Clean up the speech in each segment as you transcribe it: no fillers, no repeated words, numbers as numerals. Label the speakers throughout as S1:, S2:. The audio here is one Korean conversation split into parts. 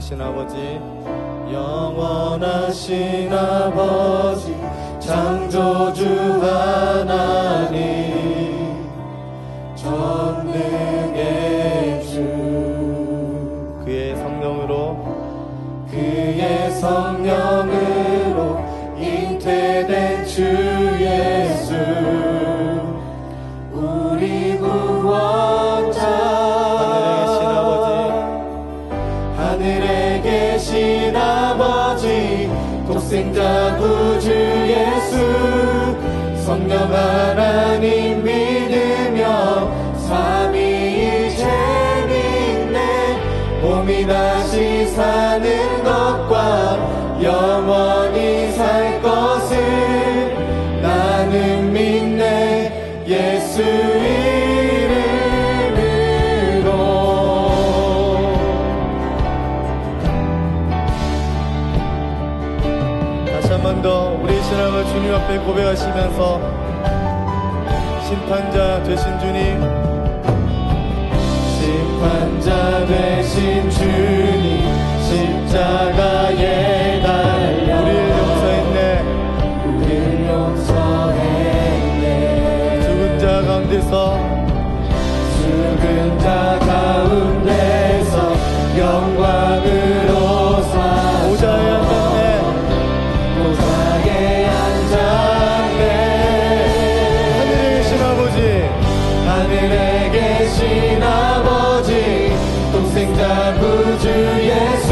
S1: 영원하신 아버지,
S2: 영원하신 아버지 창조주 하나님 전능의 주
S1: 그의
S2: 성령으로 잉태된 주 예수 우리 구원자 하늘에 계신 아버지 독생자 구주 예수 성령 하나님 믿으며 삼위일체 믿네 몸이 다시 사는 것과 영원히 살 것을 나는 믿네 예수
S1: 한 번 더 우리 신앙을 주님 앞에 고백하시면서 심판자 되신 주님,
S2: 심판자 되신 주님 십자가에 달려 우리를 용서했네
S1: 죽은 자 가운데서
S2: 영광으로 사
S1: 보좌에 앉았네.
S2: 하늘에 계신 아버지 독생자 구주 예수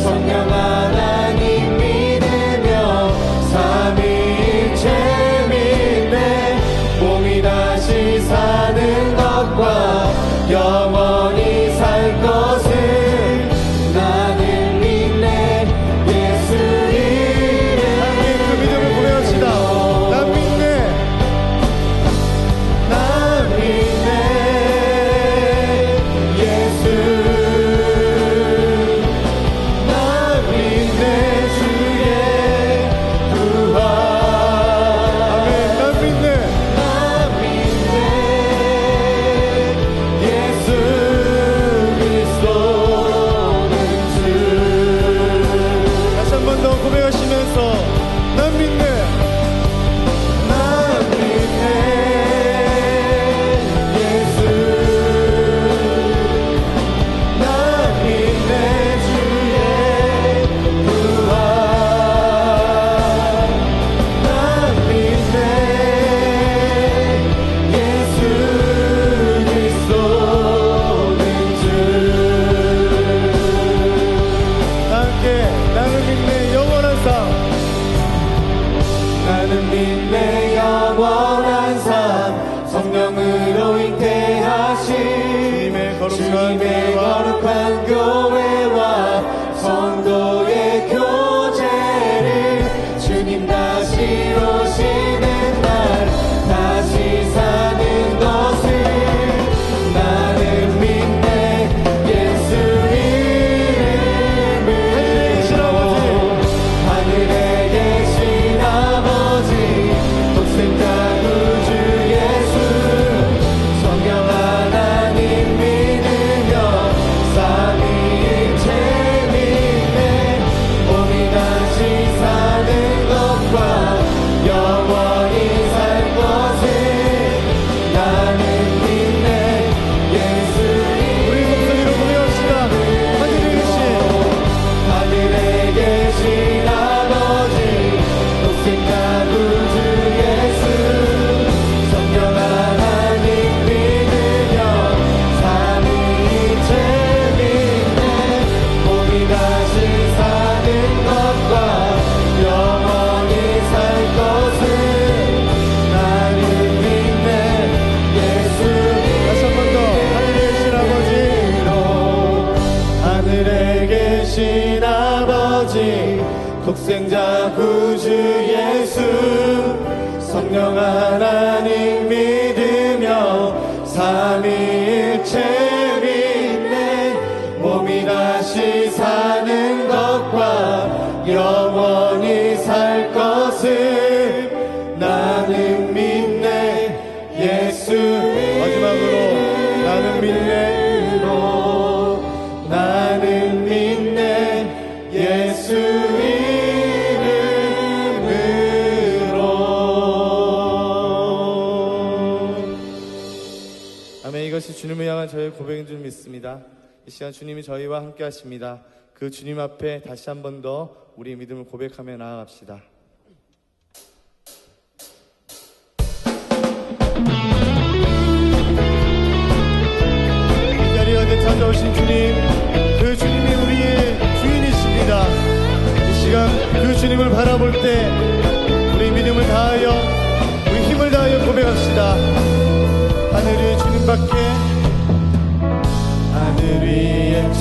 S2: 성령 하나님 믿으며 삼위일체 믿네 몸이 다시 사는 것과 영원히 살 것을 나는 믿네 예수 이름
S1: 함께 그 믿음을 고백합시다. 난 믿네
S2: 성령으로 잉태하신 주님의 거룩한 교회와 성도의 교제를 주님 다시 오시는 날 다시 사는 것을 나는 믿네 예수 이름으로 하늘에 계신 아버지 독생자 구주 예수 성령 하나님 믿으며 삼위일체 믿네 몸이 다시 사는 것과 영원히 살 것을 나는 믿네 예수
S1: 우리 목소리로 고백합시다.
S2: 하늘에 계신 아버지 독생자 구주 예수 성령 하나님 믿으며 삼위일체 믿네 몸이 다시 사는 것과 영원히 살 것을 나는 믿네 예수
S1: 다시 한 번 더.
S2: 하늘에 계신 아버지 독생자 구주 예수 성령 하나님 믿으며 삼위일체 믿네 몸이 다시 사는 것과 영원히 살 것을 나는 믿네 예수
S1: 마지막으로 나는 믿네
S2: 나는 믿네
S1: 것이 주님을 향한 저의 고백인 줄 믿습니다. 이 시간 주님이 저희와 함께 하십니다. 그 주님 앞에 다시 한 번 더 우리의 믿음을 고백하며 나아갑시다. 이 자리에 어디 찾아오신 주님, 그 주님이 우리의 주인이십니다. 이 시간 그 주님을 바라볼 때 우리 믿음을 다하여, 우리 힘을 다하여 고백합시다. 하늘 위의 주님밖에,
S2: 하늘 위에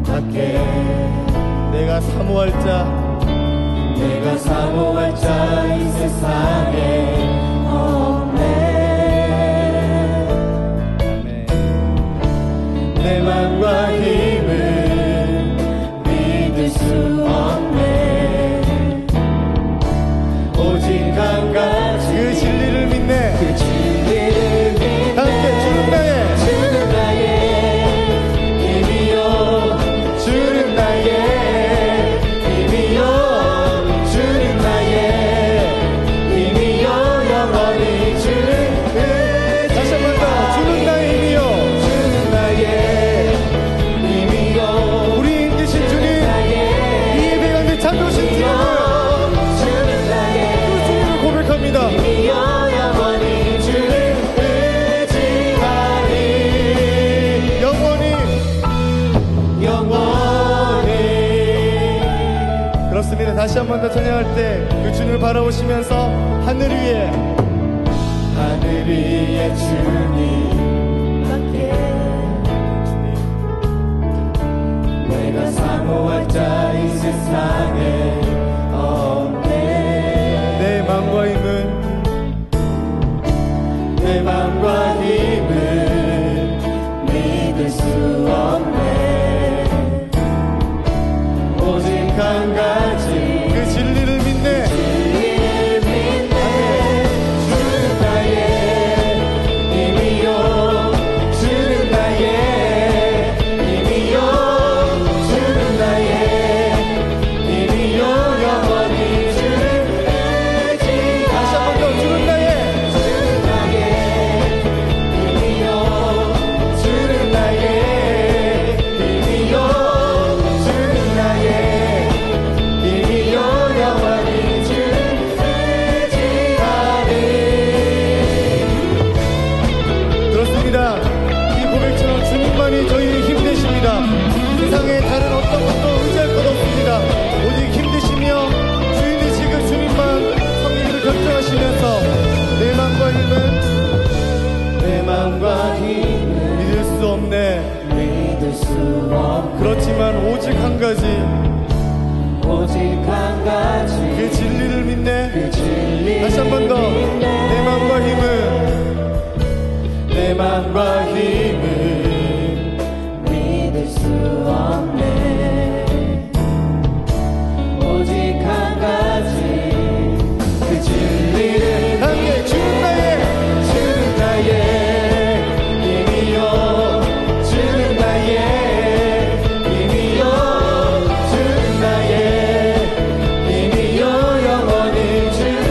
S2: 주님밖에
S1: 내가 사모할 자,
S2: 내가 사모할 자 이 세상에 없네.
S1: 아멘.
S2: 내 맘과 힘을 믿을 수 없네. 오직 한 가지
S1: 그 진리를 믿네.
S2: 그 진리를 믿네.
S1: 함께 주는 나의,
S2: 주는 나의 힘이요, 주는 나의 힘이요, 주는 나의 힘이요, 영원히 주를
S1: 다시 한 번 더, 주는 나의 힘이요,
S2: 주는 나의 힘이요,
S1: 우리 힘드신 주님, 이 예배 가운데 찾아오신 주님을,
S2: 주는 나의
S1: 그 주님을 고백합니다.
S2: 힘이요, 영원히 주를 의지하리.
S1: 영원히.
S2: 영원히.
S1: 그렇습니다. 다시 한 번 더 찬양할 때 그 주님을 바라보시면서 하늘 위에,
S2: 하늘 위에 주님밖에 내가 사모할 자 이 세상에 없네.
S1: 내 마음과 힘은,
S2: 내 맘과 힘을 믿을 수 없네. 오직 한 가지
S1: 그 진리를 믿네.
S2: 진리를 믿네. 주는 나의 힘이요, 주는 나의 힘이요, 주는 나의 힘이요, 영원히 주를 의지하리.
S1: 다시 한 번 더, 주는 나의,
S2: 주는 나의 힘이요, 주는 나의 힘이요, 주는 나의 힘이요, 영원히 주를 의지하리.
S1: 그렇습니다. 이 고백처럼 주님만이 저희의 힘 되십니다. 세상에 다른 어떤 것도 의지할 것 없습니다. 오직 힘 되시며 주인이시그 주님만 섬기기를 결정하시면서 내 마음과 힘은
S2: 내 맘과 힘을
S1: 믿을 수 없네.
S2: 믿을 수 없네.
S1: 그렇지만 오직 한 가지,
S2: 오직 한 가지
S1: 그 진리를 믿네.
S2: 그 진리를
S1: 다시 한 번 더, 내 마음과 힘은,
S2: 내 맘과 힘을 믿을 수 없네. 오직 한 가지 그 진리를
S1: 함께 주는 나의,
S2: 주는 나의 힘이요, 주는 나의 힘이요, 주는 나의 힘이요, 영원히 주를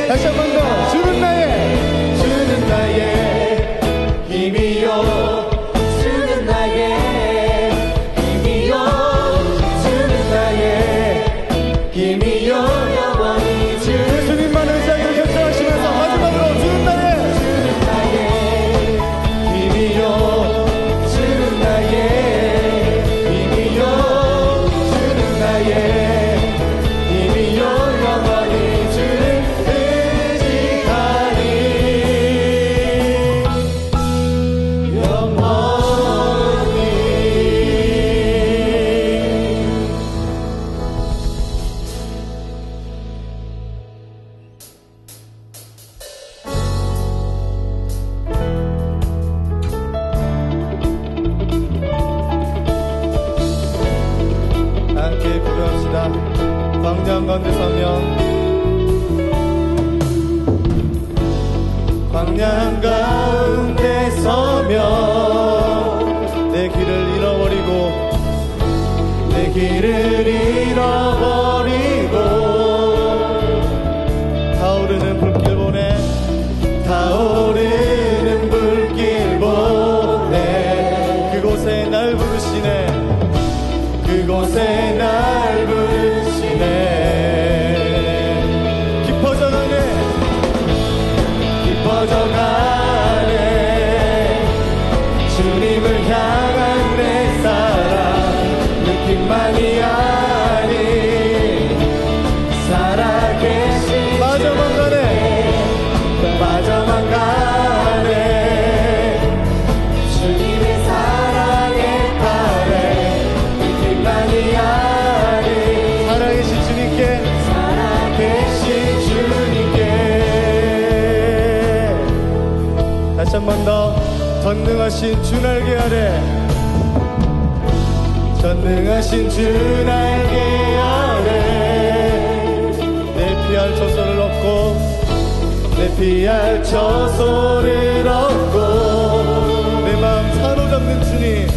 S1: 다시 한 번 더, 주는 나의,
S2: 주는 나의 힘이요, 주는 나의 힘이요, 주는 나의 힘이요, 영원히
S1: 그
S2: 주를
S1: 주님만 의지하기를 결정하시면서 마지막으로 주는 나의,
S2: 힘이요, 주는 나의 힘이요, 주는 나의 힘이요, 영원히 주를 의지하리. 영원히.
S1: 함께 고백합시다. 광장 가운데 서며,
S2: 광야 가운데 서며
S1: 내 길을 잃어버리고
S2: 내 길을 잃어버리고
S1: 타오르는 불길 보내
S2: 타오르는 불
S1: 전능하신 주 날개 아래
S2: 전능하신 주 날개 아래
S1: 내 피할 저소를 얻고
S2: 내 피할 저소를 얻고
S1: 내 마음 사로잡는 주님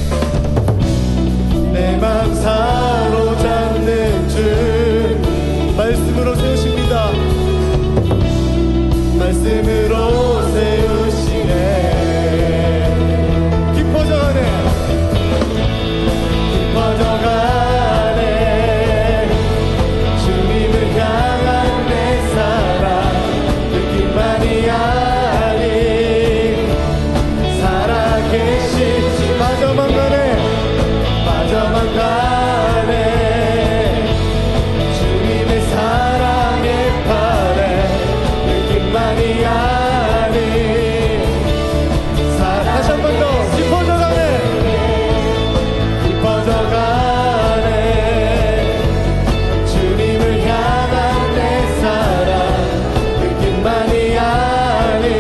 S2: 내 맘 사로잡는 주
S1: 말씀으로 세우십니다.
S2: 말씀으로 세우시네
S1: 깊어져가네
S2: 깊어져가네 주님을 향한 내 사랑 느낌만이 아닌 살아계신 주
S1: 빠져만 가네
S2: 빠져만 가네 주님의 사랑에 파래 느낌만이 아닌
S1: 다시 한 번 더 깊어져가네
S2: 깊어져가네 주님을 향한 내 사랑 느낌만이 아닌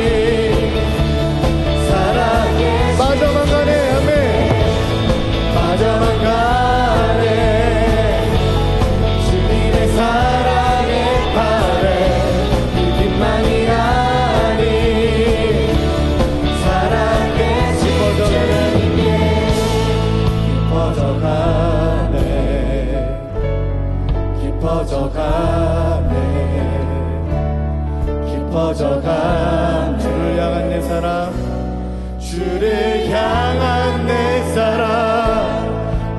S2: 사랑에
S1: 빠져만 가네 아멘
S2: 빠져만 가네 주님의 사랑에 파래 느낌만이 아닌 사랑에 깊어져가네 깊어져가네 깊어져가네
S1: 주를 향한 내 사랑
S2: 주를 향한 내 사랑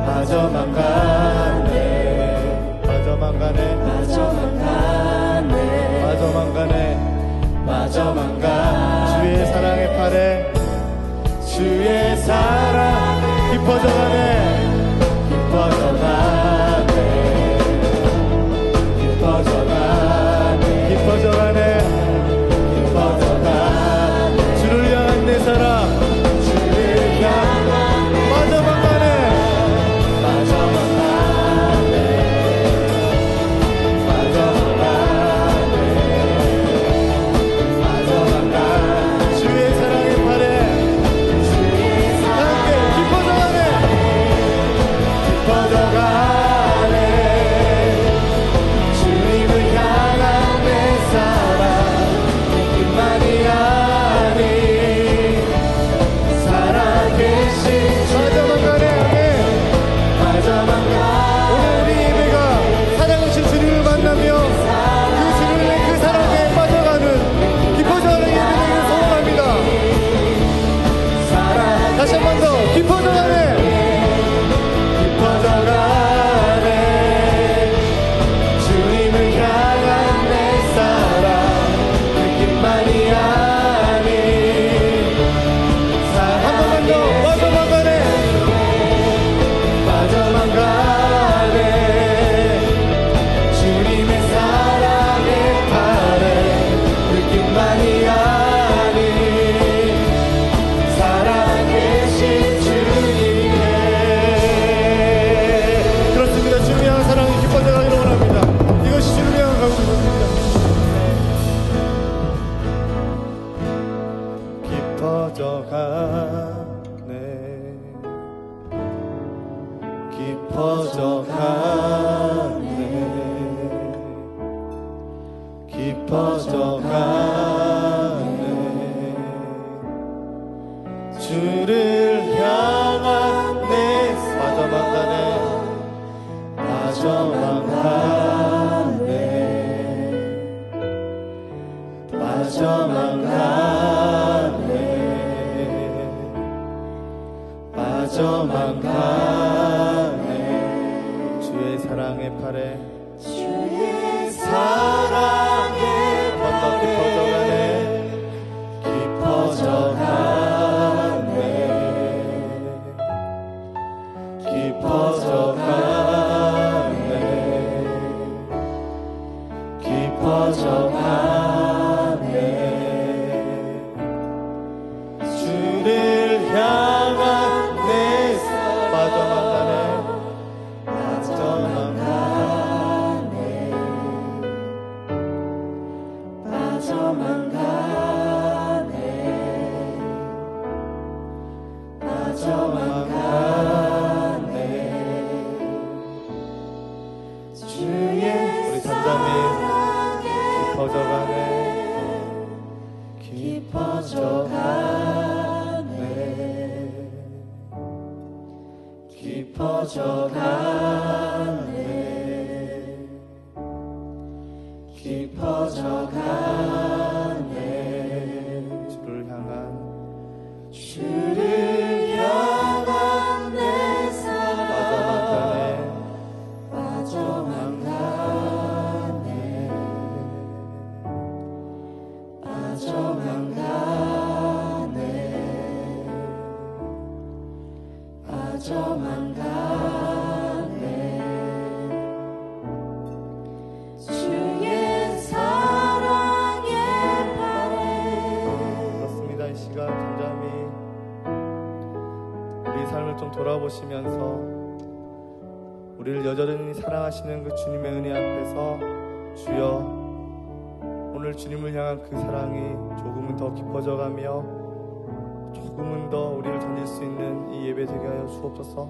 S2: 빠져만 가네
S1: 빠져만 가네
S2: 빠져만 가네
S1: 빠져만 가네
S2: 빠져만 가네
S1: 주의 사랑의 팔에
S2: 주의 사랑
S1: 깊어져가네
S2: 깊어져가네 깊어져가네
S1: 깊어져가네
S2: 깊어져가네
S1: 주를 향한 내 사랑
S2: 주를 향한
S1: 빠져만 가네
S2: 빠져만 가네 빠져만 가네 빠져만 가네
S1: 주의 사랑의 팔에 함께 깊어져가네
S2: 깊어져가네 주님을 향한 내 사랑 느낌만이 아닌 살아계신 주
S1: 빠져만 가네 아멘
S2: 빠져만 가네
S1: 오늘 우리 예배가 사랑하신 주님을 만나며 그 주님의 그 사랑에 빠져가는 깊어져가는 예배 되기를 소원합니다.
S2: 사랑
S1: 다시 한 번 더 깊어져가네
S2: 깊어져가네 주님을 향한 내 사랑 느낌만이 아닌
S1: 한 번만 더 빠져만 가네
S2: 빠져만 가네 주님의 사랑에 파래 느낌만이 아닌 살아계신 주님께
S1: 그렇습니다. 주님을 향한 사랑이 깊어져가기를 원합니다. 이것이 주님을 향한 가구입니다. 깊어져가네 깊어져가네 깊어져가네 주를 향한 내 빠져만 가네 빠져만 가네 빠져만 가네 빠져만 가네 주의 사랑의 팔에
S2: 주의 사랑에
S1: 깊어져가네
S2: 깊어져가네 깊어져가네 깊어져가네 주를 향한 내 빠져만 가네 빠져만 가네 깊어져가네.
S1: 주를 향한
S2: 내 사랑 빠져만 가네. 빠져만 가네. 빠져만 가네. 주의 사랑에 바래.
S1: 그렇습니다. 이 시간 잠잠히 우리 삶을 좀 돌아보시면서 우리를 여전히 사랑하시는 그 주님의 은혜 앞에서 주여, 오늘 주님을 향한 그 사랑이 조금은 더 깊어져가며 조금은 더 우리를 던질 수 있는 이 예배 되게 하여 주옵소서.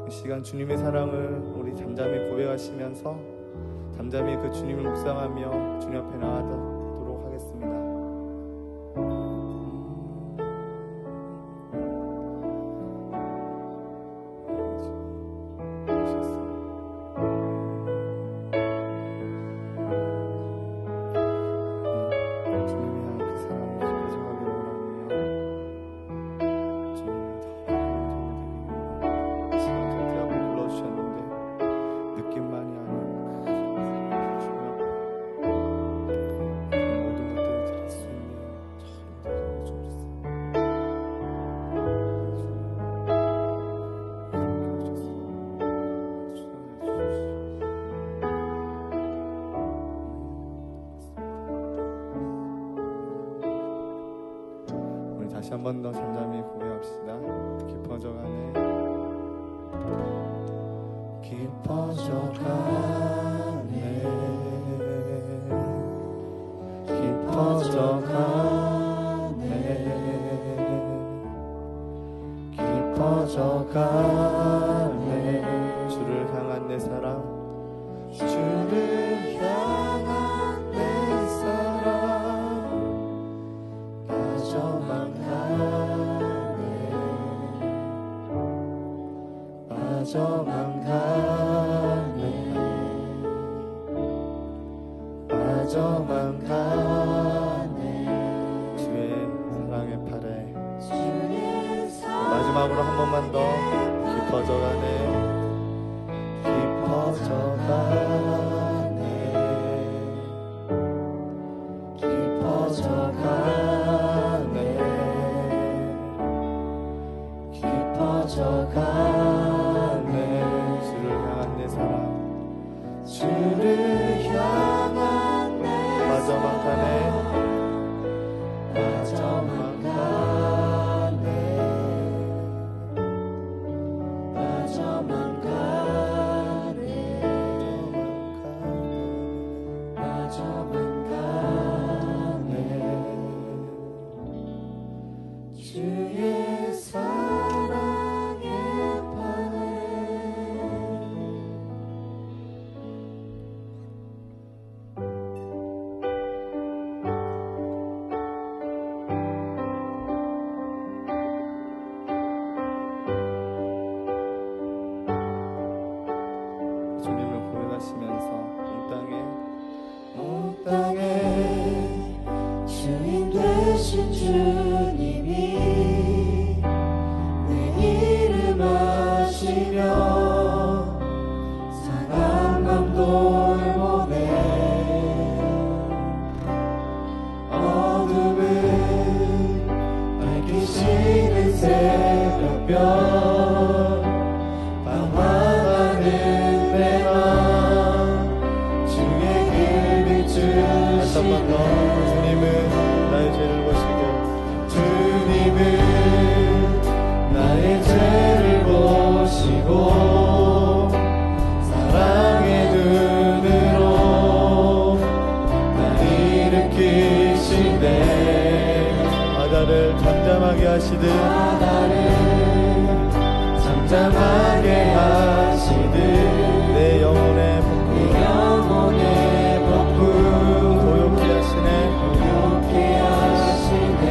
S1: 이 시간 주님의 사랑을 우리 잠잠히 고백하시면서 잠잠히 그 주님을 묵상하며 주님 앞에 나아가도록 하겠습니다. 주님이 향한 그 사랑을 깊어져가길 원하며 주님을 더 시간 절대 한번 불러주셨는데 느낌만이 아닌 주님 앞에 모든 것들을 드릴 수 있는 저희들 주옵소서. 우리 다시 한 번 더 잠잠히 고백합시다. 깊어져가네. 깊어져가네. 깊어져가네. 깊어져가네. 주를 향한 내 사랑, 주를 향한 내 사랑 빠져만 가네. 빠져만 가네. 빠져만 가네. 주의 사랑의 팔에 마지막으로 한 번만 더 깊어져가네. 깊어져가네. 깊어져가네. 깊어져가네. 주를 향한 내 사랑, 주를 향한 내 빠져만 가네. 빠져만 가네. 빠져만 가네. 빠져만 가네. 주의 사랑에 반해. 주님을 고백하시면서 온 땅에
S2: 주인 되신 주님이 내 이름 아시며 상한 맘 돌보네. 어둠을 밝히시는 새벽별 방황하는 내 맘 주의 길
S1: 다시 한 번 더
S2: 비추시네.
S1: 주님은 나의 죄를 보시고
S2: 주님은 나의 죄를 보시고 사랑의 눈으로 날 일으키시네.
S1: 바다를 잠잠하게 하시듯
S2: 바다를 잠잠하게 하시듯
S1: 내 영혼의
S2: 내
S1: 복음
S2: 영혼의 복음
S1: 고요케 하시네.
S2: 고요케 하시네.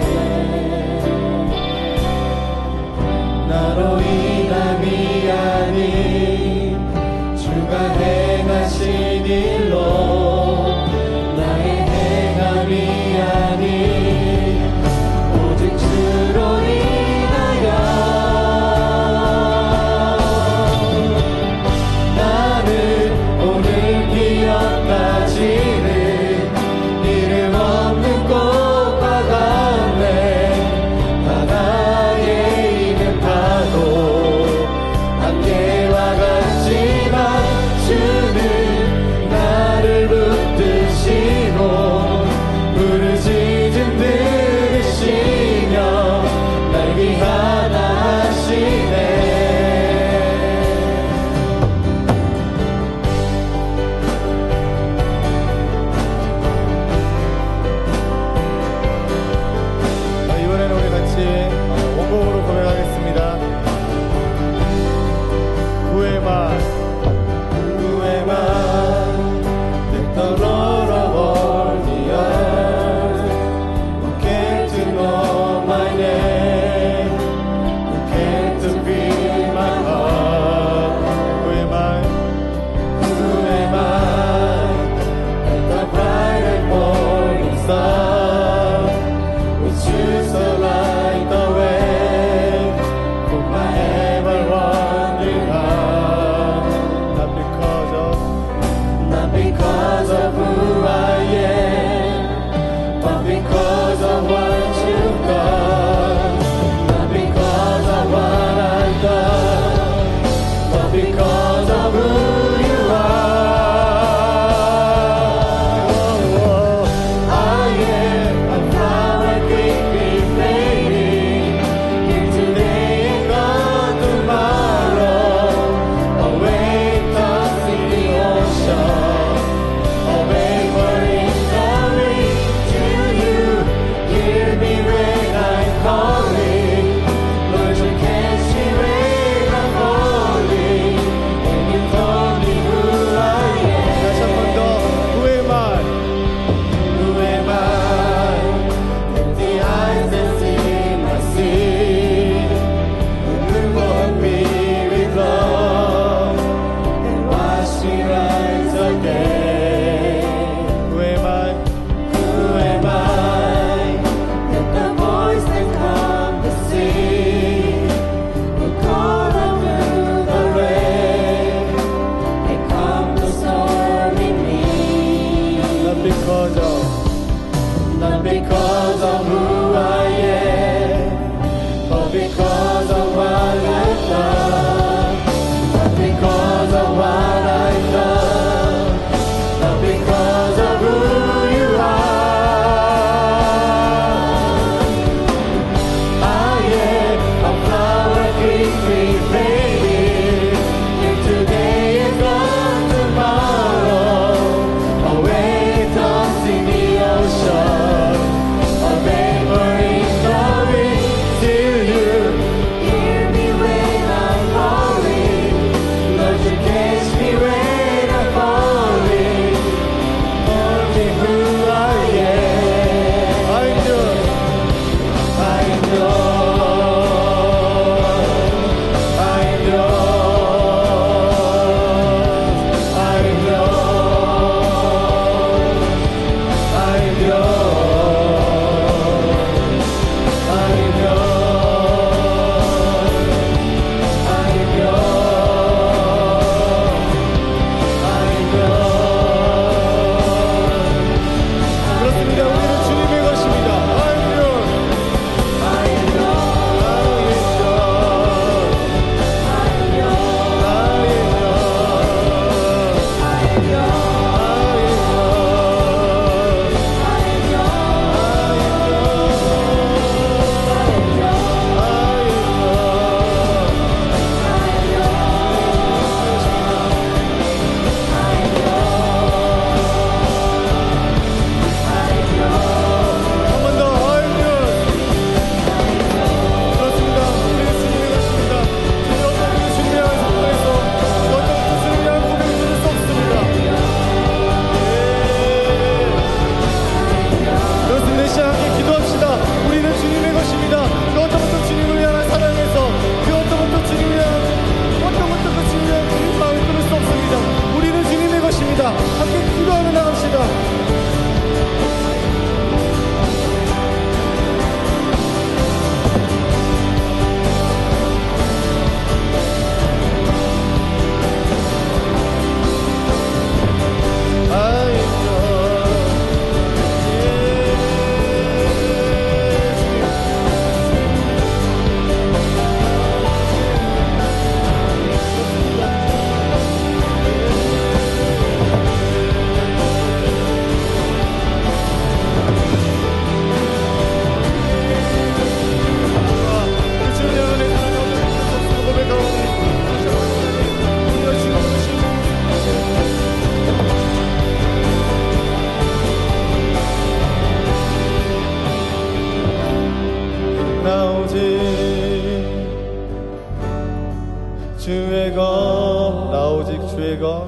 S1: 주의 것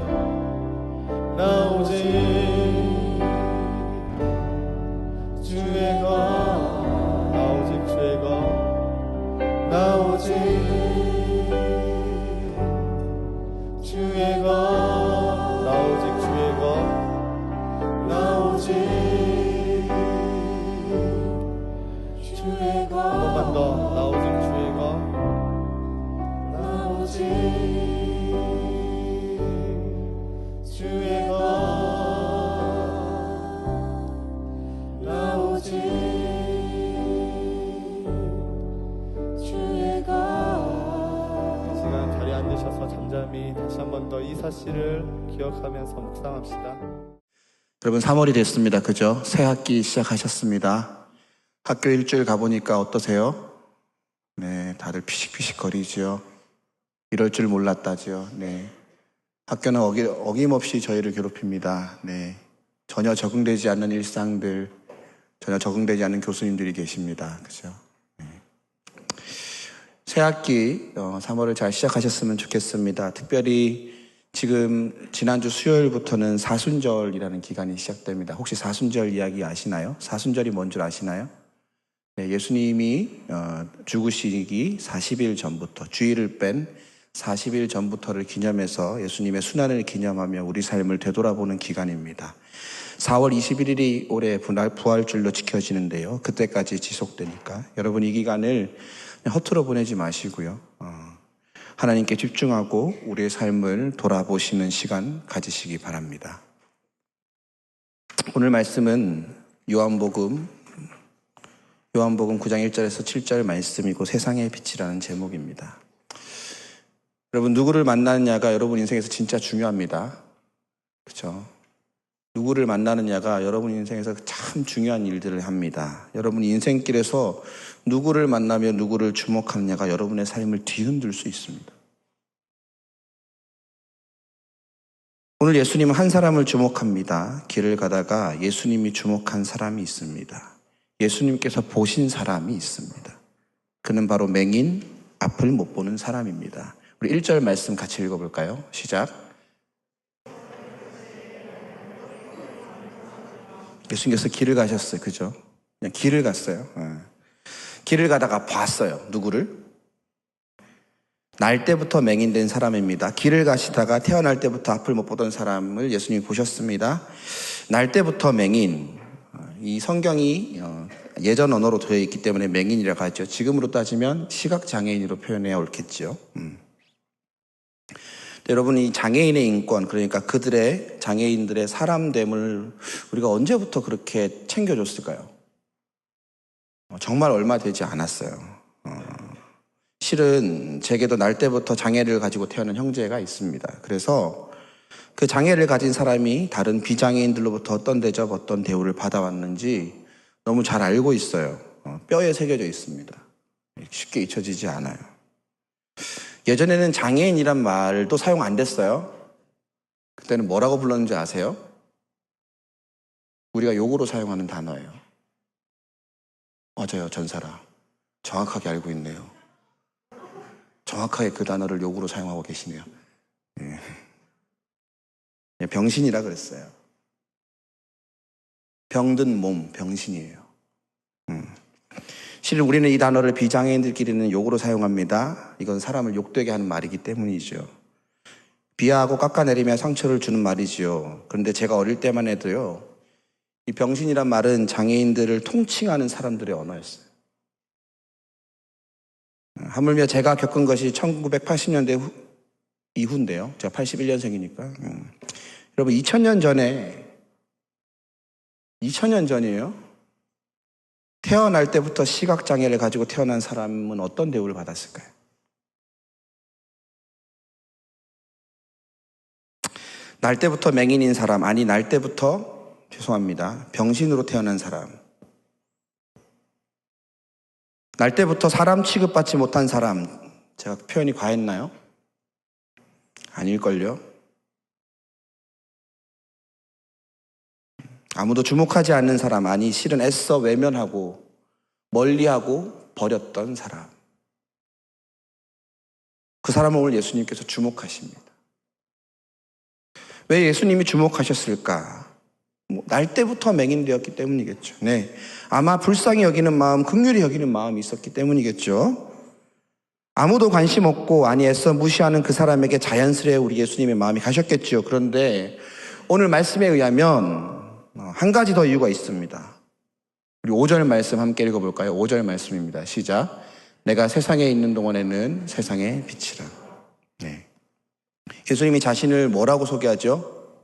S1: 나 오직 주의 것 나 오직 주의 것 나 오직 주의 것 나 오직 주의 것 나 오직 주의 것 한 번만 더 나 오직 주의 것 나 오직 주의 것 나 오직 주의 것 이 시간 자리에 앉으셔서 잠잠히 다시 한 번 더 이 사실을 기억하면서 묵상합시다.
S3: 여러분 3월이 됐습니다. 그죠? 새 학기 시작하셨습니다. 학교 일주일 가보니까 어떠세요? 네, 다들 피식피식 거리지요. 이럴 줄 몰랐다지요. 네. 학교는 어김없이 저희를 괴롭힙니다. 네. 전혀 적응되지 않는 일상들, 전혀 적응되지 않는 교수님들이 계십니다. 그죠? 네. 새 학기 3월을 잘 시작하셨으면 좋겠습니다. 특별히 지금 지난주 수요일부터는 사순절이라는 기간이 시작됩니다. 혹시 사순절 이야기 아시나요? 사순절이 뭔 줄 아시나요? 네, 예수님이 죽으시기 40일 전부터, 주일을 뺀 40일 전부터를 기념해서 예수님의 순환을 기념하며 우리 삶을 되돌아보는 기간입니다. 4월 21일이 올해 부활절로 지켜지는데요. 그때까지 지속되니까 여러분 이 기간을 허투루 보내지 마시고요. 하나님께 집중하고 우리의 삶을 돌아보시는 시간 가지시기 바랍니다. 오늘 말씀은 요한복음 9장 1절에서 7절 말씀이고 세상의 빛이라는 제목입니다. 여러분 누구를 만나느냐가 여러분 인생에서 진짜 중요합니다. 그렇죠? 누구를 만나느냐가 여러분 인생에서 참 중요한 일들을 합니다. 여러분 인생길에서 누구를 만나며 누구를 주목하느냐가 여러분의 삶을 뒤흔들 수 있습니다. 오늘 예수님은 한 사람을 주목합니다. 길을 가다가 예수님이 주목한 사람이 있습니다. 예수님께서 보신 사람이 있습니다. 그는 바로 맹인, 앞을 못 보는 사람입니다. 우리 1절 말씀 같이 읽어볼까요? 시작. 예수님께서 길을 가셨어요. 그죠? 그냥 길을 갔어요. 길을 가다가 봤어요. 누구를? 날 때부터 맹인된 사람입니다. 길을 가시다가 태어날 때부터 앞을 못 보던 사람을 예수님이 보셨습니다. 날 때부터 맹인. 이 성경이 예전 언어로 되어 있기 때문에 맹인이라고 하죠. 지금으로 따지면 시각장애인으로 표현해야 옳겠죠. 여러분 이 장애인의 인권, 그러니까 그들의 장애인들의 사람됨을 우리가 언제부터 그렇게 챙겨줬을까요? 정말 얼마 되지 않았어요. 실은 제게도 날 때부터 장애를 가지고 태어난 형제가 있습니다. 그래서 그 장애를 가진 사람이 다른 비장애인들로부터 어떤 대접, 어떤 대우를 받아왔는지 너무 잘 알고 있어요. 뼈에 새겨져 있습니다. 쉽게 잊혀지지 않아요. 예전에는 장애인이란 말도 사용 안 됐어요. 그때는 뭐라고 불렀는지 아세요? 우리가 욕으로 사용하는 단어예요. 맞아요, 전사라. 정확하게 알고 있네요. 정확하게 그 단어를 욕으로 사용하고 계시네요. 예. 병신이라 그랬어요. 병든 몸, 병신이에요. 실은 우리는 이 단어를 비장애인들끼리는 욕으로 사용합니다. 이건 사람을 욕되게 하는 말이기 때문이죠. 비하하고 깎아내리며 상처를 주는 말이지요. 그런데 제가 어릴 때만 해도요, 이 병신이란 말은 장애인들을 통칭하는 사람들의 언어였어요. 하물며 제가 겪은 것이 1980년대 이후인데요. 제가 81년생이니까. 여러분 2000년 전이에요. 태어날 때부터 시각장애를 가지고 태어난 사람은 어떤 대우를 받았을까요? 날 때부터 맹인인 사람, 아니 날 때부터 죄송합니다. 병신으로 태어난 사람. 날 때부터 사람 취급받지 못한 사람. 제가 표현이 과했나요? 아닐걸요? 아무도 주목하지 않는 사람, 아니 실은 애써 외면하고 멀리하고 버렸던 사람. 그 사람을 오늘 예수님께서 주목하십니다. 왜 예수님이 주목하셨을까? 날 때부터 맹인되었기 때문이겠죠. 네. 아마 불쌍히 여기는 마음, 긍휼히 여기는 마음이 있었기 때문이겠죠. 아무도 관심 없고 아니 애써 무시하는 그 사람에게 자연스레 우리 예수님의 마음이 가셨겠죠. 그런데 오늘 말씀에 의하면 한 가지 더 이유가 있습니다. 우리 5절 말씀 함께 읽어볼까요? 5절 말씀입니다. 시작. 내가 세상에 있는 동안에는 세상의 빛이라. 네. 예수님이 자신을 뭐라고 소개하죠?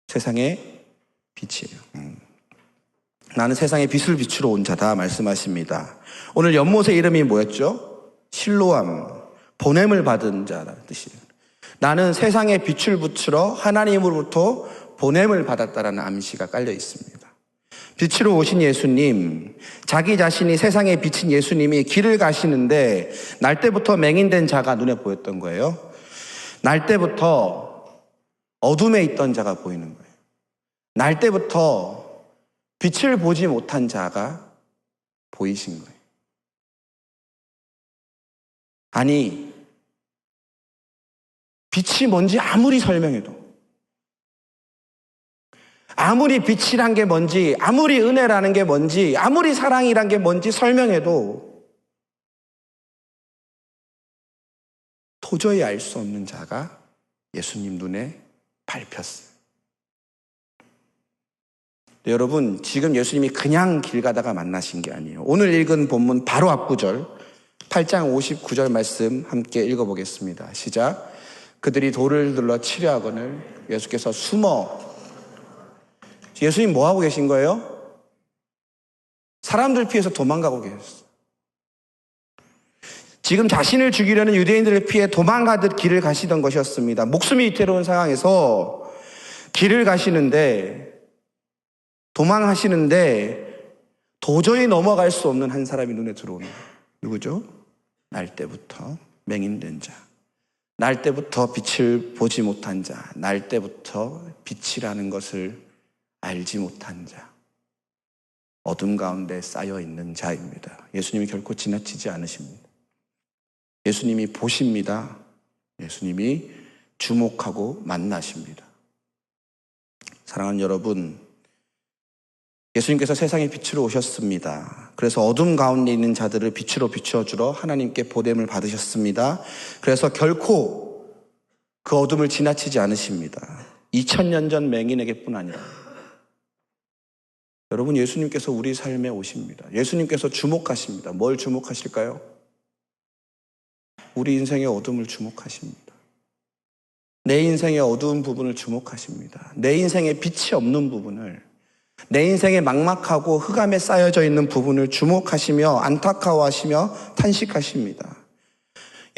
S3: 세상의 빛이에요. 나는 세상의 빛을 비추러 온 자다 말씀하십니다. 오늘 연못의 이름이 뭐였죠? 실로암, 보냄을 받은 자라는 뜻이에요. 나는 세상에 빛을 비추러 하나님으로부터 보냄을 받았다라는 암시가 깔려 있습니다. 빛으로 오신 예수님, 자기 자신이 세상에 비친 예수님이 길을 가시는데 날 때부터 맹인된 자가 눈에 보였던 거예요. 날 때부터 어둠에 있던 자가 보이는 거예요. 날 때부터 빛을 보지 못한 자가 보이신 거예요. 아니, 빛이 뭔지 아무리 설명해도, 아무리 빛이란 게 뭔지, 아무리 은혜라는 게 뭔지, 아무리 사랑이란 게 뭔지 설명해도 도저히 알 수 없는 자가 예수님 눈에 밟혔어요. 네, 여러분, 지금 예수님이 그냥 길 가다가 만나신 게 아니에요. 오늘 읽은 본문 바로 앞구절 8장 59절 말씀 함께 읽어보겠습니다. 시작. 그들이 돌을 들러 치려 하거늘 예수께서 숨어. 예수님 뭐 하고 계신 거예요? 사람들 피해서 도망가고 계셨어요. 지금 자신을 죽이려는 유대인들을 피해 도망가듯 길을 가시던 것이었습니다. 목숨이 위태로운 상황에서 길을 가시는데, 도망하시는데 도저히 넘어갈 수 없는 한 사람이 눈에 들어오는 거예요. 누구죠? 날 때부터 맹인된 자, 날 때부터 빛을 보지 못한 자, 날 때부터 빛이라는 것을 알지 못한 자, 어둠 가운데 쌓여 있는 자입니다. 예수님이 결코 지나치지 않으십니다. 예수님이 보십니다. 예수님이 주목하고 만나십니다. 사랑하는 여러분, 예수님께서 세상의 빛으로 오셨습니다. 그래서 어둠 가운데 있는 자들을 빛으로 비추어주러 하나님께 보냄을 받으셨습니다. 그래서 결코 그 어둠을 지나치지 않으십니다. 2000년 전 맹인에게뿐 아니라 여러분, 예수님께서 우리 삶에 오십니다. 예수님께서 주목하십니다. 뭘 주목하실까요? 우리 인생의 어둠을 주목하십니다. 내 인생의 어두운 부분을 주목하십니다. 내 인생의 빛이 없는 부분을, 내 인생의 막막하고 흑암에 쌓여져 있는 부분을 주목하시며 안타까워하시며 탄식하십니다.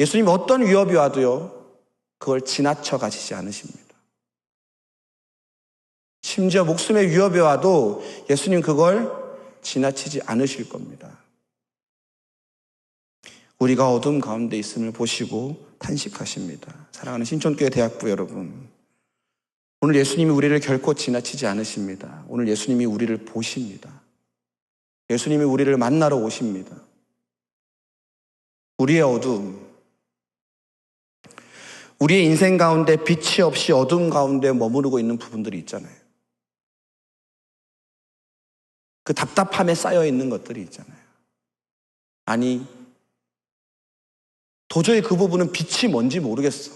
S3: 예수님 어떤 위협이 와도요, 그걸 지나쳐 가시지 않으십니다. 심지어 목숨의 위협이 와도 예수님 그걸 지나치지 않으실 겁니다. 우리가 어둠 가운데 있음을 보시고 탄식하십니다. 사랑하는 신촌교회 대학부 여러분, 오늘 예수님이 우리를 결코 지나치지 않으십니다. 오늘 예수님이 우리를 보십니다. 예수님이 우리를 만나러 오십니다. 우리의 어둠, 우리의 인생 가운데 빛이 없이 어둠 가운데 머무르고 있는 부분들이 있잖아요. 그 답답함에 쌓여 있는 것들이 있잖아요. 아니, 도저히 그 부분은 빛이 뭔지 모르겠어.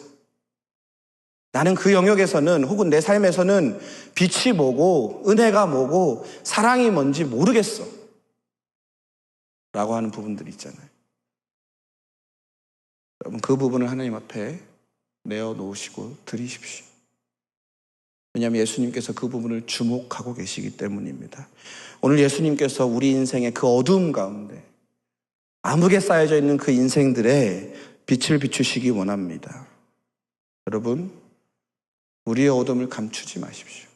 S3: 나는 그 영역에서는, 혹은 내 삶에서는 빛이 뭐고 은혜가 뭐고 사랑이 뭔지 모르겠어 라고 하는 부분들이 있잖아요. 여러분, 그 부분을 하나님 앞에 내어놓으시고 드리십시오. 왜냐하면 예수님께서 그 부분을 주목하고 계시기 때문입니다. 오늘 예수님께서 우리 인생의 그 어두움 가운데 암흑에 쌓여져 있는 그 인생들의 빛을 비추시기 원합니다. 여러분, 우리의 어둠을 감추지 마십시오.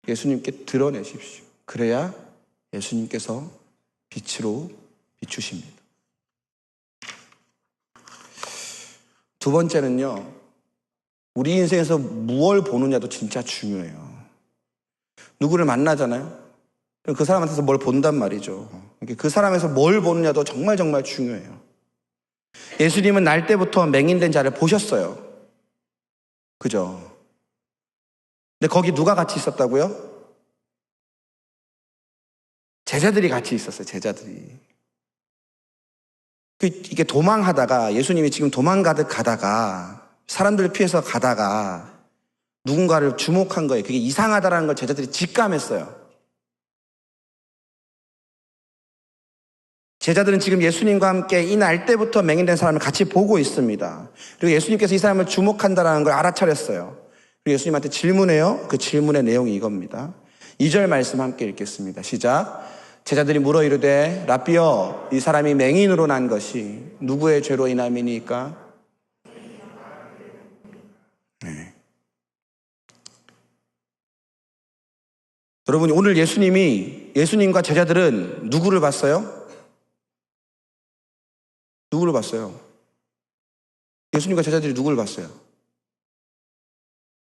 S3: 예수님께 드러내십시오. 그래야 예수님께서 빛으로 비추십니다. 두 번째는요, 우리 인생에서 무엇을 보느냐도 진짜 중요해요. 누구를 만나잖아요. 그 사람한테서 뭘 본단 말이죠. 그 사람에서 뭘 보느냐도 정말 중요해요. 예수님은 날 때부터 맹인된 자를 보셨어요. 그죠? 근데 거기 누가 같이 있었다고요? 제자들이 같이 있었어요. 제자들이. 이게 도망하다가, 예수님이 지금 도망가듯 가다가, 사람들을 피해서 가다가 누군가를 주목한 거예요. 그게 이상하다라는 걸 제자들이 직감했어요. 제자들은 지금 예수님과 함께 이 날 때부터 맹인된 사람을 같이 보고 있습니다. 그리고 예수님께서 이 사람을 주목한다는 걸 알아차렸어요. 그리고 예수님한테 질문해요. 그 질문의 내용이 이겁니다. 2절 말씀 함께 읽겠습니다. 시작. 제자들이 물어 이르되 라삐여, 이 사람이 맹인으로 난 것이 누구의 죄로 인함이니까? 네. 여러분, 오늘 예수님과 제자들은 누구를 봤어요? 누구를 봤어요? 예수님과 제자들이 누구를 봤어요?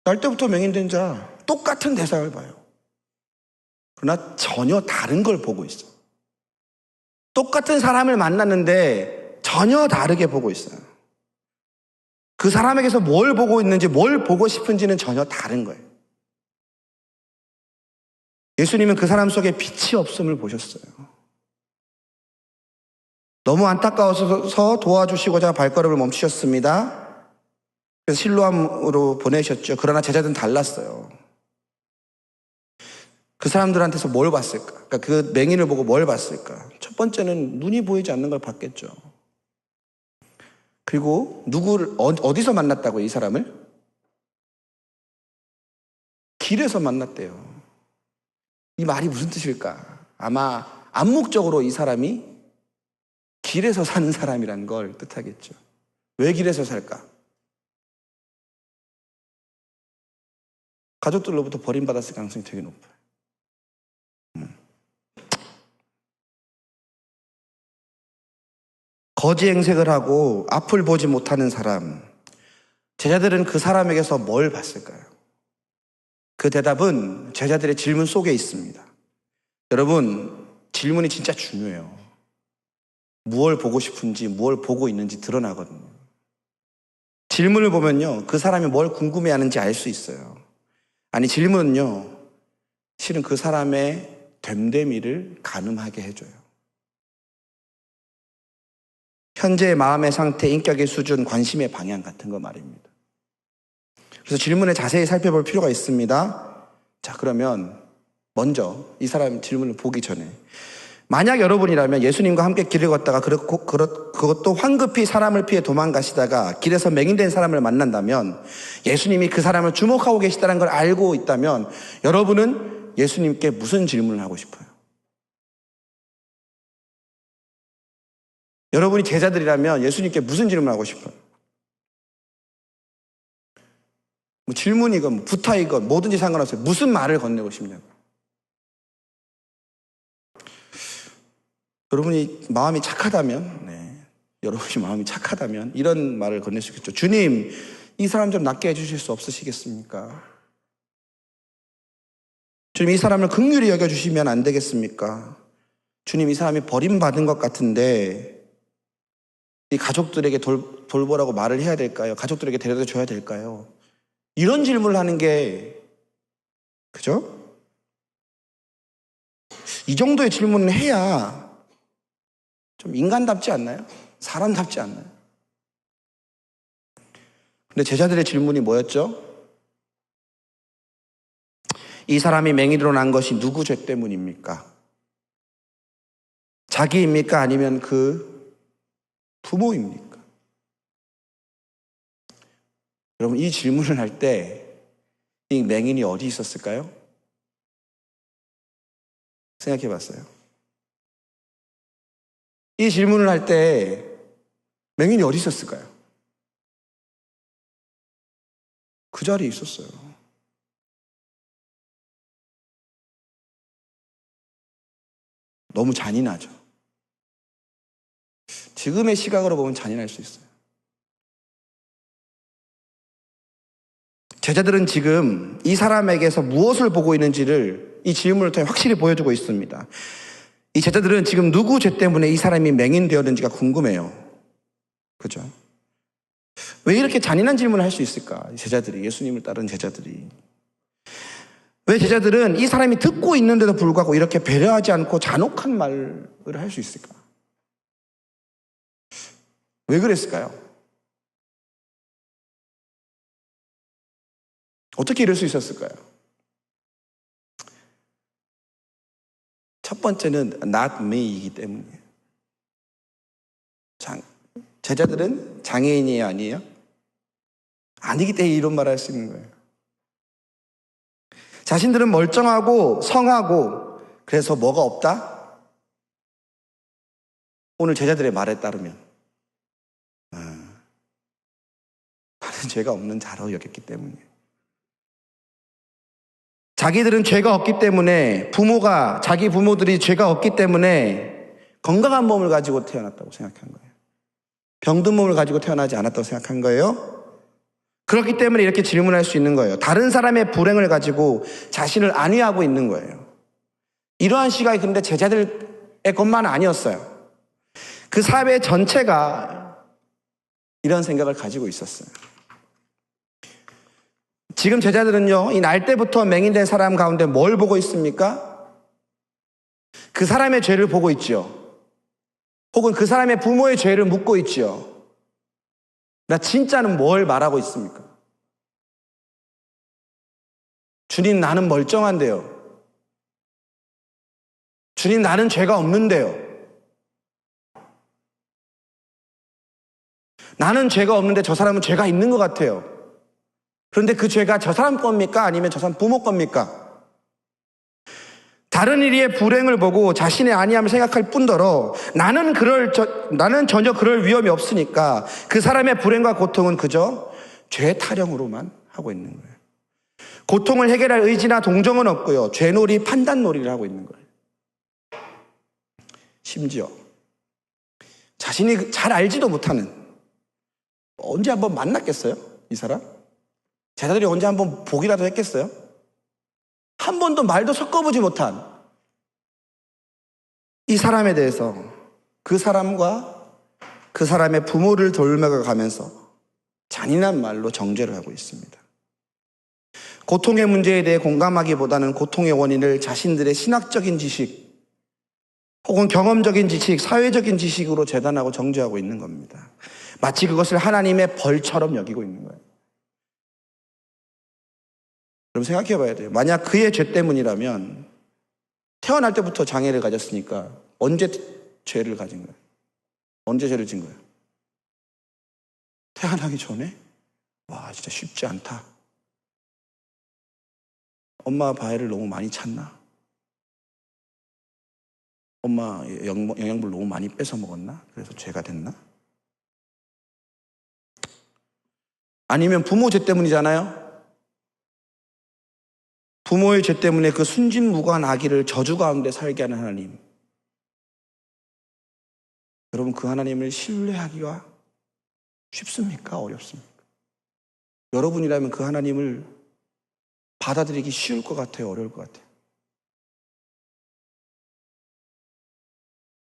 S3: 날 때부터 맹인된 자, 똑같은 대상을 봐요. 그러나 전혀 다른 걸 보고 있어. 똑같은 사람을 만났는데 전혀 다르게 보고 있어요. 그 사람에게서 뭘 보고 있는지, 뭘 보고 싶은지는 전혀 다른 거예요. 예수님은 그 사람 속에 빛이 없음을 보셨어요. 너무 안타까워서 도와주시고자 발걸음을 멈추셨습니다. 그래서 실로암으로 보내셨죠. 그러나 제자들은 달랐어요. 그 사람들한테서 뭘 봤을까? 그러니까 그 맹인을 보고 뭘 봤을까? 첫 번째는 눈이 보이지 않는 걸 봤겠죠. 그리고 누구를 어디서 만났다고요? 이 사람을? 길에서 만났대요. 이 말이 무슨 뜻일까? 아마 암묵적으로 이 사람이 길에서 사는 사람이라는 걸 뜻하겠죠. 왜 길에서 살까? 가족들로부터 버림받았을 가능성이 되게 높아요. 거지 행색을 하고 앞을 보지 못하는 사람. 제자들은 그 사람에게서 뭘 봤을까요? 그 대답은 제자들의 질문 속에 있습니다. 여러분, 질문이 진짜 중요해요. 무엇을 보고 싶은지, 무엇을 보고 있는지 드러나거든요. 질문을 보면요, 그 사람이 뭘 궁금해하는지 알 수 있어요. 아니, 질문은요, 실은 그 사람의 됨됨이를 가늠하게 해줘요. 현재의 마음의 상태, 인격의 수준, 관심의 방향 같은 거 말입니다. 그래서 질문을 자세히 살펴볼 필요가 있습니다. 자, 그러면 먼저 이 사람 질문을 보기 전에, 만약 여러분이라면 예수님과 함께 길을 걷다가 그것도 황급히 사람을 피해 도망가시다가 길에서 맹인된 사람을 만난다면, 예수님이 그 사람을 주목하고 계시다는 걸 알고 있다면, 여러분은 예수님께 무슨 질문을 하고 싶어요? 여러분이 제자들이라면 예수님께 무슨 질문을 하고 싶어요? 뭐 질문이건 부탁이건 뭐든지 상관없어요. 무슨 말을 건네고 싶냐고. 여러분이 마음이 착하다면, 여러분이 마음이 착하다면 이런 말을 건넬 수 있겠죠. 주님, 이 사람 좀 낫게 해주실 수 없으시겠습니까? 주님, 이 사람을 긍휼히 여겨주시면 안 되겠습니까? 주님, 이 사람이 버림받은 것 같은데 이 가족들에게 돌보라고 말을 해야 될까요? 가족들에게 데려다 줘야 될까요? 이런 질문을 하는 게, 그죠? 이 정도의 질문을 해야 좀 인간답지 않나요? 사람답지 않나요? 근데 제자들의 질문이 뭐였죠? 이 사람이 맹인으로 난 것이 누구 죄 때문입니까? 자기입니까? 아니면 그 부모입니까? 여러분, 이 질문을 할 때 이 맹인이 어디 있었을까요? 생각해 봤어요? 이 질문을 할 때 맹인이 어디 있었을까요? 그 자리에 있었어요. 너무 잔인하죠. 지금의 시각으로 보면 잔인할 수 있어요. 제자들은 지금 이 사람에게서 무엇을 보고 있는지를 이 질문을 통해 확실히 보여주고 있습니다. 이 제자들은 지금 누구 죄 때문에 이 사람이 맹인되었는지가 궁금해요. 그죠? 왜 이렇게 잔인한 질문을 할 수 있을까? 제자들이, 예수님을 따른 제자들이. 왜 제자들은 이 사람이 듣고 있는데도 불구하고 이렇게 배려하지 않고 잔혹한 말을 할 수 있을까? 왜 그랬을까요? 어떻게 이럴 수 있었을까요? 첫 번째는 not me이기 때문이에요. 제자들은 장애인이에요, 아니에요? 아니기 때문에 이런 말을 할 수 있는 거예요. 자신들은 멀쩡하고 성하고 그래서 뭐가 없다? 오늘 제자들의 말에 따르면 나는 죄가 없는 자로 여겼기 때문이에요. 자기들은 죄가 없기 때문에 자기 부모들이 죄가 없기 때문에 건강한 몸을 가지고 태어났다고 생각한 거예요. 병든 몸을 가지고 태어나지 않았다고 생각한 거예요. 그렇기 때문에 이렇게 질문할 수 있는 거예요. 다른 사람의 불행을 가지고 자신을 안위하고 있는 거예요. 이러한 시각이 근데 제자들의 것만 아니었어요. 그 사회 전체가 이런 생각을 가지고 있었어요. 지금 제자들은요, 이 날 때부터 맹인된 사람 가운데 뭘 보고 있습니까? 그 사람의 죄를 보고 있죠. 혹은 그 사람의 부모의 죄를 묻고 있죠. 나 진짜는 뭘 말하고 있습니까? 주님, 나는 멀쩡한데요. 주님, 나는 죄가 없는데요. 나는 죄가 없는데 저 사람은 죄가 있는 것 같아요. 그런데 그 죄가 저 사람 겁니까? 아니면 저 사람 부모 겁니까? 다른 이의 불행을 보고 자신의 안위함을 생각할 뿐더러 나는 전혀 그럴 위험이 없으니까 그 사람의 불행과 고통은 그저 죄 타령으로만 하고 있는 거예요. 고통을 해결할 의지나 동정은 없고요. 죄놀이, 판단놀이를 하고 있는 거예요. 심지어 자신이 잘 알지도 못하는, 언제 한번 만났겠어요? 이 사람? 제자들이 언제 한번 보기라도 했겠어요? 한 번도 말도 섞어보지 못한 이 사람에 대해서 그 사람과 그 사람의 부모를 돌먹어가면서 잔인한 말로 정죄를 하고 있습니다. 고통의 문제에 대해 공감하기보다는 고통의 원인을 자신들의 신학적인 지식 혹은 경험적인 지식, 사회적인 지식으로 재단하고 정죄하고 있는 겁니다. 마치 그것을 하나님의 벌처럼 여기고 있는 거예요. 그럼 생각해 봐야 돼요. 만약 그의 죄 때문이라면 태어날 때부터 장애를 가졌으니까 언제 죄를 가진 거예요? 언제 죄를 진 거예요? 태어나기 전에? 와, 진짜 쉽지 않다. 엄마 바위를 너무 많이 찼나? 엄마 영양분을 너무 많이 뺏어 먹었나? 그래서 죄가 됐나? 아니면 부모 죄 때문이잖아요? 부모의 죄 때문에 그 순진무구한 아기를 저주 가운데 살게 하는 하나님. 여러분, 그 하나님을 신뢰하기가 쉽습니까? 어렵습니까? 여러분이라면 그 하나님을 받아들이기 쉬울 것 같아요? 어려울 것 같아요?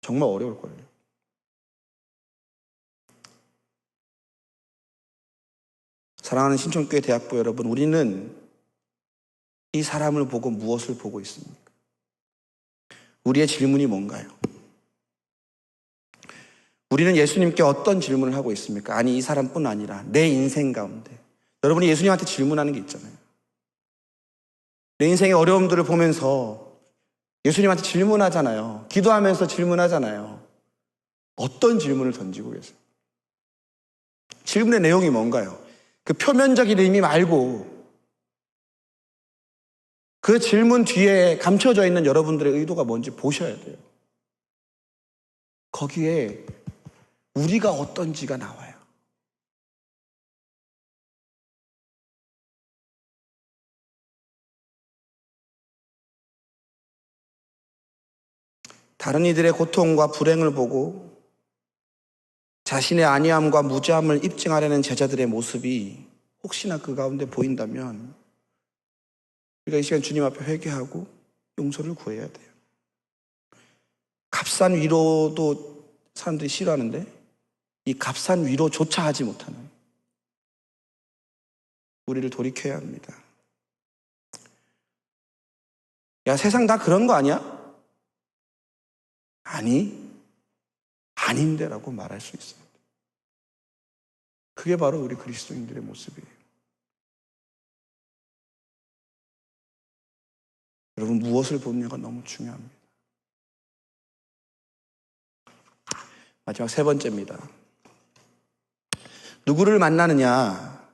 S3: 정말 어려울 거예요. 사랑하는 신천교회 대학부 여러분, 우리는 이 사람을 보고 무엇을 보고 있습니까? 우리의 질문이 뭔가요? 우리는 예수님께 어떤 질문을 하고 있습니까? 아니, 이 사람뿐 아니라 내 인생 가운데 여러분이 예수님한테 질문하는 게 있잖아요. 내 인생의 어려움들을 보면서 예수님한테 질문하잖아요. 기도하면서 질문하잖아요. 어떤 질문을 던지고 계세요? 질문의 내용이 뭔가요? 그 표면적인 의미 말고 그 질문 뒤에 감춰져 있는 여러분들의 의도가 뭔지 보셔야 돼요. 거기에 우리가 어떤지가 나와요. 다른 이들의 고통과 불행을 보고 자신의 안위함과 무죄함을 입증하려는 제자들의 모습이 혹시나 그 가운데 보인다면 우리가 이 시간 주님 앞에 회개하고 용서를 구해야 돼요. 값싼 위로도 사람들이 싫어하는데 이 값싼 위로조차 하지 못하는 우리를 돌이켜야 합니다. 야, 세상 다 그런 거 아니야? 아닌데라고 말할 수 있습니다. 그게 바로 우리 그리스도인들의 모습이에요. 여러분, 무엇을 보느냐가 너무 중요합니다. 마지막 세 번째입니다. 누구를 만나느냐,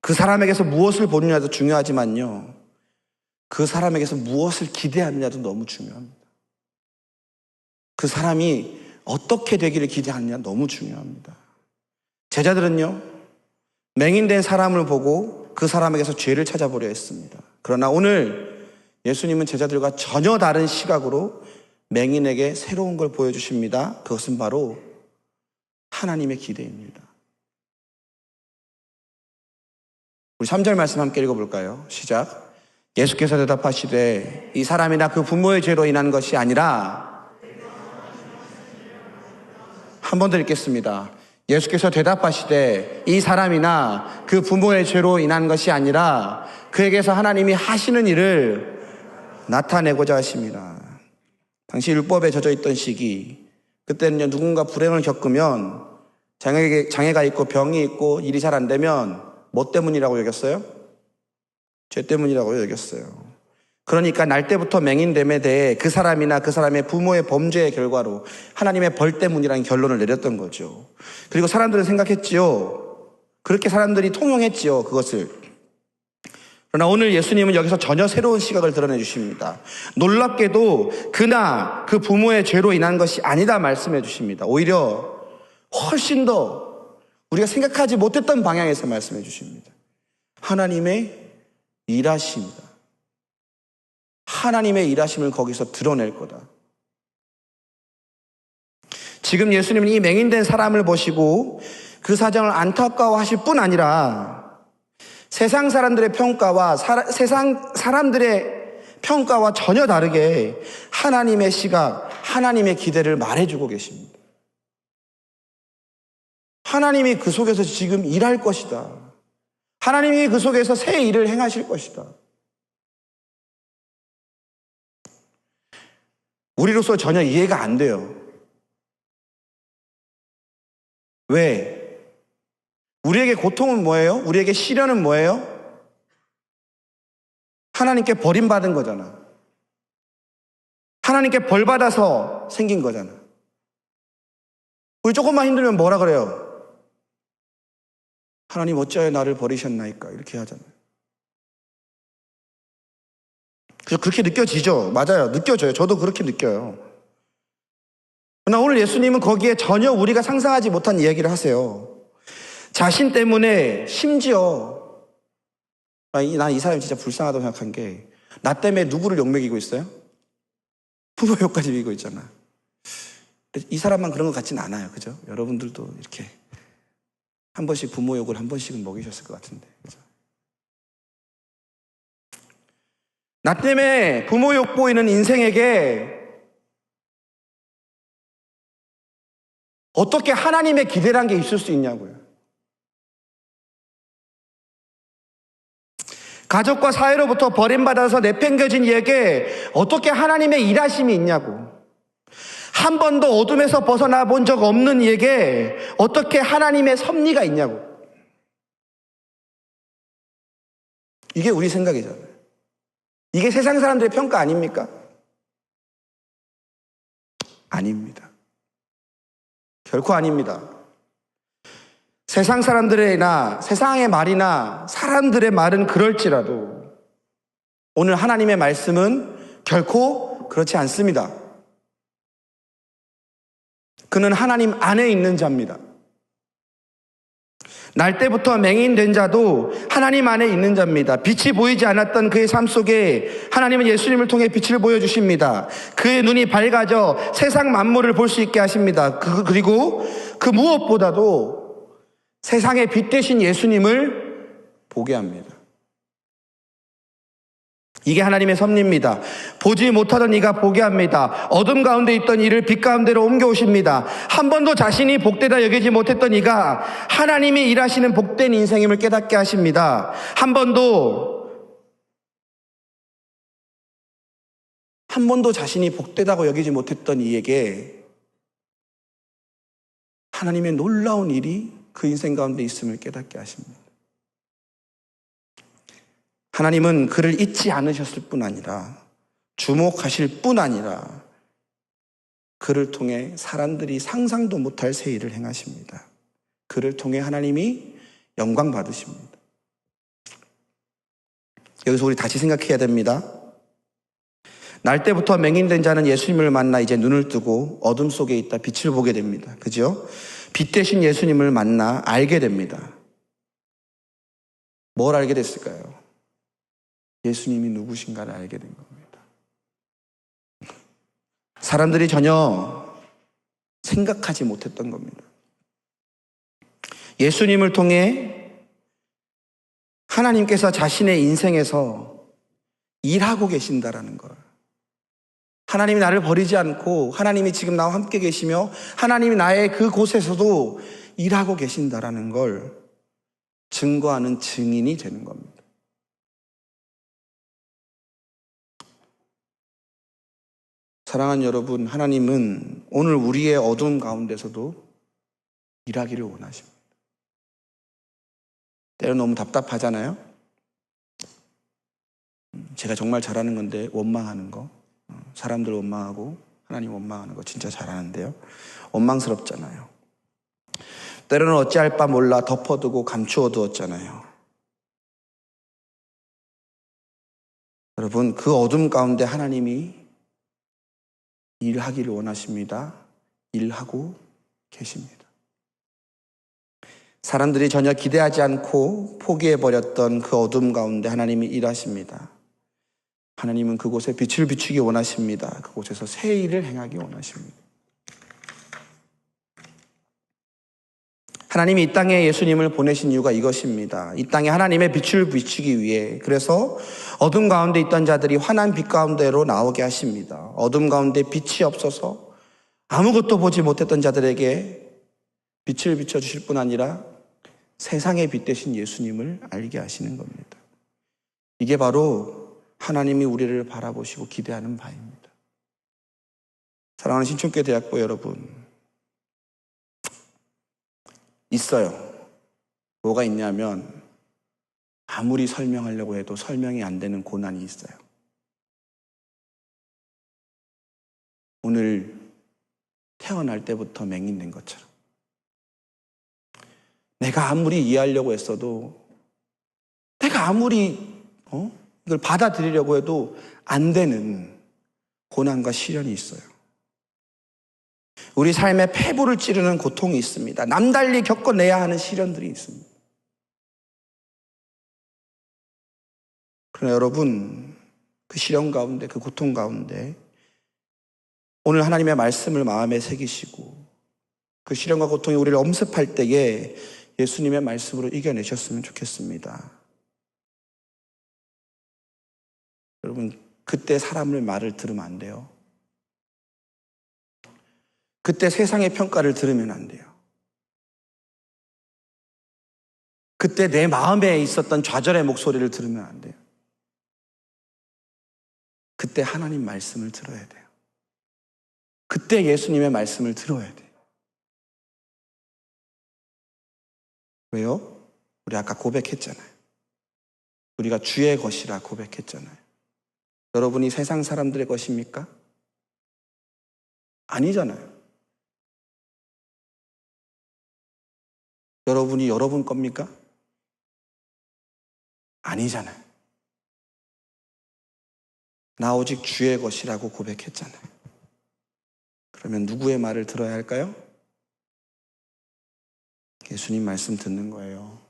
S3: 그 사람에게서 무엇을 보느냐도 중요하지만요, 그 사람에게서 무엇을 기대하느냐도 너무 중요합니다. 그 사람이 어떻게 되기를 기대하느냐 너무 중요합니다. 제자들은요, 맹인된 사람을 보고 그 사람에게서 죄를 찾아보려 했습니다. 그러나 오늘 예수님은 제자들과 전혀 다른 시각으로 맹인에게 새로운 걸 보여주십니다. 그것은 바로 하나님의 기대입니다. 우리 3절 말씀 함께 읽어볼까요? 시작. 예수께서 대답하시되 이 사람이나 그 부모의 죄로 인한 것이 아니라, 한 번 더 읽겠습니다. 예수께서 대답하시되 이 사람이나 그 부모의 죄로 인한 것이 아니라 그에게서 하나님이 하시는 일을 나타내고자 하십니다. 당시 율법에 젖어 있던 시기, 그때는요, 누군가 불행을 겪으면, 장애가 있고 병이 있고 일이 잘 안 되면 뭐 때문이라고 여겼어요? 죄 때문이라고 여겼어요. 그러니까 날 때부터 맹인됨에 대해 그 사람이나 그 사람의 부모의 범죄의 결과로 하나님의 벌 때문이라는 결론을 내렸던 거죠. 그리고 사람들은 생각했지요. 그렇게 사람들이 통용했지요, 그것을. 그러나 오늘 예수님은 여기서 전혀 새로운 시각을 드러내 주십니다. 놀랍게도 그나 그 부모의 죄로 인한 것이 아니다 말씀해 주십니다. 오히려 훨씬 더 우리가 생각하지 못했던 방향에서 말씀해 주십니다. 하나님의 일하심이다. 하나님의 일하심을 거기서 드러낼 거다. 지금 예수님은 이 맹인된 사람을 보시고 그 사정을 안타까워하실 뿐 아니라 세상 사람들의 평가와 세상 사람들의 평가와 전혀 다르게 하나님의 시각, 하나님의 기대를 말해주고 계십니다. 하나님이 그 속에서 지금 일할 것이다. 하나님이 그 속에서 새 일을 행하실 것이다. 우리로서 전혀 이해가 안 돼요. 왜? 우리에게 고통은 뭐예요? 우리에게 시련은 뭐예요? 하나님께 버림받은 거잖아. 하나님께 벌받아서 생긴 거잖아. 우리 조금만 힘들면 뭐라 그래요? 하나님 어찌하여 나를 버리셨나이까? 이렇게 하잖아요. 그래서 그렇게 느껴지죠. 맞아요. 느껴져요. 저도 그렇게 느껴요. 그러나 오늘 예수님은 거기에 전혀 우리가 상상하지 못한 이야기를 하세요. 자신 때문에 심지어 난 이 사람이 진짜 불쌍하다고 생각한 게, 나 때문에 누구를 욕먹이고 있어요? 부모 욕까지 먹이고 있잖아. 이 사람만 그런 것 같진 않아요. 그죠? 여러분들도 이렇게 한 번씩 부모 욕을 한 번씩은 먹이셨을 것 같은데. 그죠? 나 때문에 부모 욕 보이는 인생에게 어떻게 하나님의 기대란 게 있을 수 있냐고요. 가족과 사회로부터 버림받아서 내팽겨진 이에게 어떻게 하나님의 일하심이 있냐고. 한 번도 어둠에서 벗어나 본 적 없는 이에게 어떻게 하나님의 섭리가 있냐고. 이게 우리 생각이잖아요. 이게 세상 사람들의 평가 아닙니까? 아닙니다. 결코 아닙니다. 세상 사람들이나 세상의 말이나 사람들의 말은 그럴지라도 오늘 하나님의 말씀은 결코 그렇지 않습니다. 그는 하나님 안에 있는 자입니다. 날 때부터 맹인된 자도 하나님 안에 있는 자입니다. 빛이 보이지 않았던 그의 삶 속에 하나님은 예수님을 통해 빛을 보여주십니다. 그의 눈이 밝아져 세상 만물을 볼 수 있게 하십니다. 그리고 그 무엇보다도 세상의 빛 되신 예수님을 보게 합니다. 이게 하나님의 섭리입니다. 보지 못하던 이가 보게 합니다. 어둠 가운데 있던 이를 빛 가운데로 옮겨오십니다. 한 번도 자신이 복되다 여기지 못했던 이가 하나님이 일하시는 복된 인생임을 깨닫게 하십니다. 한 번도 한 번도 자신이 복되다고 여기지 못했던 이에게 하나님의 놀라운 일이 그 인생 가운데 있음을 깨닫게 하십니다. 하나님은 그를 잊지 않으셨을 뿐 아니라 주목하실 뿐 아니라 그를 통해 사람들이 상상도 못할 새 일을 행하십니다. 그를 통해 하나님이 영광 받으십니다. 여기서 우리 다시 생각해야 됩니다. 날 때부터 맹인된 자는 예수님을 만나 이제 눈을 뜨고 어둠 속에 있다 빛을 보게 됩니다. 그죠? 빛 대신 예수님을 만나 알게 됩니다. 뭘 알게 됐을까요? 예수님이 누구신가를 알게 된 겁니다. 사람들이 전혀 생각하지 못했던 겁니다. 예수님을 통해 하나님께서 자신의 인생에서 일하고 계신다라는 걸, 하나님이 나를 버리지 않고 하나님이 지금 나와 함께 계시며 하나님이 나의 그곳에서도 일하고 계신다라는 걸 증거하는 증인이 되는 겁니다. 사랑하는 여러분, 하나님은 오늘 우리의 어두운 가운데서도 일하기를 원하십니다. 때로 너무 답답하잖아요. 제가 정말 잘하는 건데 원망하는 거, 사람들 원망하고 하나님 원망하는 거 진짜 잘하는데요, 원망스럽잖아요. 때로는 어찌할 바 몰라 덮어두고 감추어 두었잖아요. 여러분, 그 어둠 가운데 하나님이 일하기를 원하십니다. 일하고 계십니다. 사람들이 전혀 기대하지 않고 포기해버렸던 그 어둠 가운데 하나님이 일하십니다. 하나님은 그곳에 빛을 비추기 원하십니다. 그곳에서 새 일을 행하기 원하십니다. 하나님이 이 땅에 예수님을 보내신 이유가 이것입니다. 이 땅에 하나님의 빛을 비추기 위해, 그래서 어둠 가운데 있던 자들이 환한 빛 가운데로 나오게 하십니다. 어둠 가운데 빛이 없어서 아무것도 보지 못했던 자들에게 빛을 비춰주실 뿐 아니라 세상의 빛 되신 예수님을 알게 하시는 겁니다. 이게 바로 하나님이 우리를 바라보시고 기대하는 바입니다. 사랑하는 신촌교회 대학부 여러분, 있어요. 뭐가 있냐면 아무리 설명하려고 해도 설명이 안 되는 고난이 있어요. 오늘 태어날 때부터 맹인된 것처럼 내가 아무리 이해하려고 했어도, 내가 아무리 이걸 받아들이려고 해도 안 되는 고난과 시련이 있어요. 우리 삶에 폐부를 찌르는 고통이 있습니다. 남달리 겪어내야 하는 시련들이 있습니다. 그러나 여러분, 그 시련 가운데, 그 고통 가운데 오늘 하나님의 말씀을 마음에 새기시고 그 시련과 고통이 우리를 엄습할 때에 예수님의 말씀으로 이겨내셨으면 좋겠습니다. 여러분, 그때 사람의 말을 들으면 안 돼요. 그때 세상의 평가를 들으면 안 돼요. 그때 내 마음에 있었던 좌절의 목소리를 들으면 안 돼요. 그때 하나님 말씀을 들어야 돼요. 그때 예수님의 말씀을 들어야 돼요. 왜요? 우리 아까 고백했잖아요. 우리가 주의 것이라 고백했잖아요. 여러분이 세상 사람들의 것입니까? 아니잖아요. 여러분이 여러분 겁니까? 아니잖아요. 나 오직 주의 것이라고 고백했잖아요. 그러면 누구의 말을 들어야 할까요? 예수님 말씀 듣는 거예요.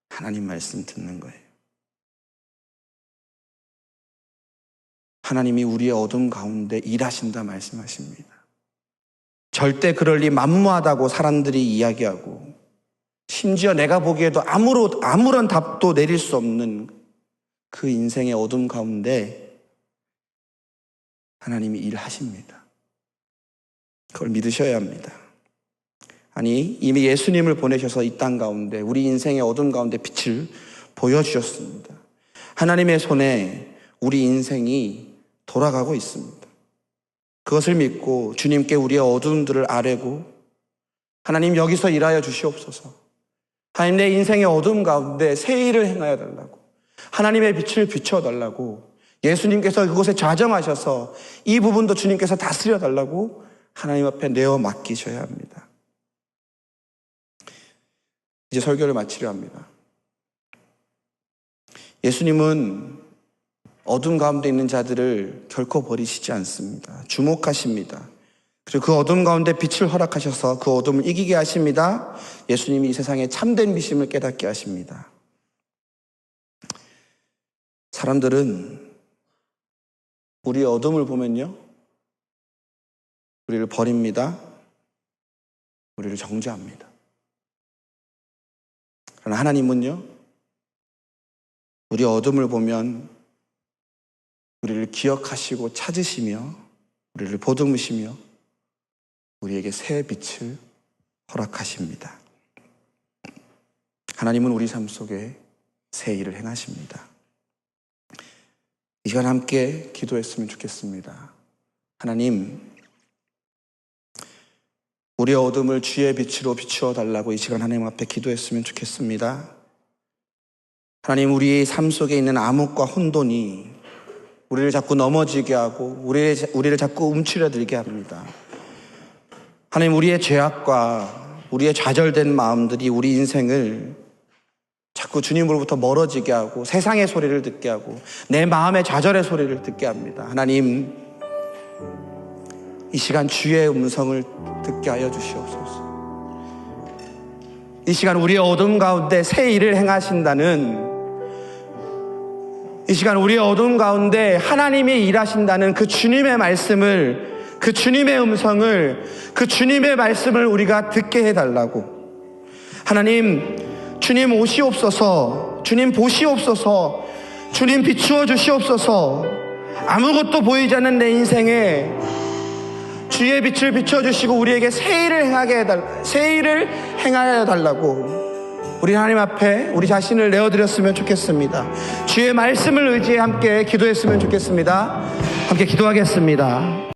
S3: 하나님 말씀 듣는 거예요. 하나님이 우리의 어둠 가운데 일하신다 말씀하십니다. 절대 그럴 리 만무하다고 사람들이 이야기하고, 심지어 내가 보기에도 아무런 답도 내릴 수 없는 그 인생의 어둠 가운데 하나님이 일하십니다. 그걸 믿으셔야 합니다. 아니, 이미 예수님을 보내셔서 이 땅 가운데 우리 인생의 어둠 가운데 빛을 보여주셨습니다. 하나님의 손에 우리 인생이 돌아가고 있습니다. 그것을 믿고 주님께 우리의 어두움들을 아뢰고 하나님 여기서 일하여 주시옵소서. 하나님 내 인생의 어두움 가운데 새 일을 행하여 달라고 하나님의 빛을 비춰달라고 예수님께서 그곳에 좌정하셔서 이 부분도 주님께서 다스려 달라고 하나님 앞에 내어 맡기셔야 합니다. 이제 설교를 마치려 합니다. 예수님은 어둠 가운데 있는 자들을 결코 버리시지 않습니다. 주목하십니다. 그리고 그 어둠 가운데 빛을 허락하셔서 그 어둠을 이기게 하십니다. 예수님이 이 세상의 참된 미심을 깨닫게 하십니다. 사람들은 우리의 어둠을 보면요, 우리를 버립니다. 우리를 정죄합니다. 그러나 하나님은요, 우리의 어둠을 보면 우리를 기억하시고 찾으시며 우리를 보듬으시며 우리에게 새 빛을 허락하십니다. 하나님은 우리 삶 속에 새 일을 행하십니다. 이 시간 함께 기도했으면 좋겠습니다. 하나님, 우리의 어둠을 주의 빛으로 비추어 달라고 이 시간 하나님 앞에 기도했으면 좋겠습니다. 하나님, 우리의 삶 속에 있는 암흑과 혼돈이 우리를 자꾸 넘어지게 하고 우리를 자꾸 움츠려들게 합니다. 하나님, 우리의 죄악과 우리의 좌절된 마음들이 우리 인생을 자꾸 주님으로부터 멀어지게 하고 세상의 소리를 듣게 하고 내 마음의 좌절의 소리를 듣게 합니다. 하나님, 이 시간 주의 음성을 듣게 하여 주시옵소서. 이 시간 우리의 어둠 가운데 새 일을 행하신다는, 이 시간 우리의 어둠 가운데 하나님이 일하신다는 그 주님의 말씀을, 그 주님의 음성을, 그 주님의 말씀을 우리가 듣게 해달라고. 하나님, 주님 오시옵소서, 주님 보시옵소서, 주님 비추어 주시옵소서. 아무것도 보이지 않는 내 인생에 주의 빛을 비춰주시고 우리에게 새 일을 행하여 달라고 우리 하나님 앞에 우리 자신을 내어드렸으면 좋겠습니다. 주의 말씀을 의지해 함께 기도했으면 좋겠습니다. 함께 기도하겠습니다.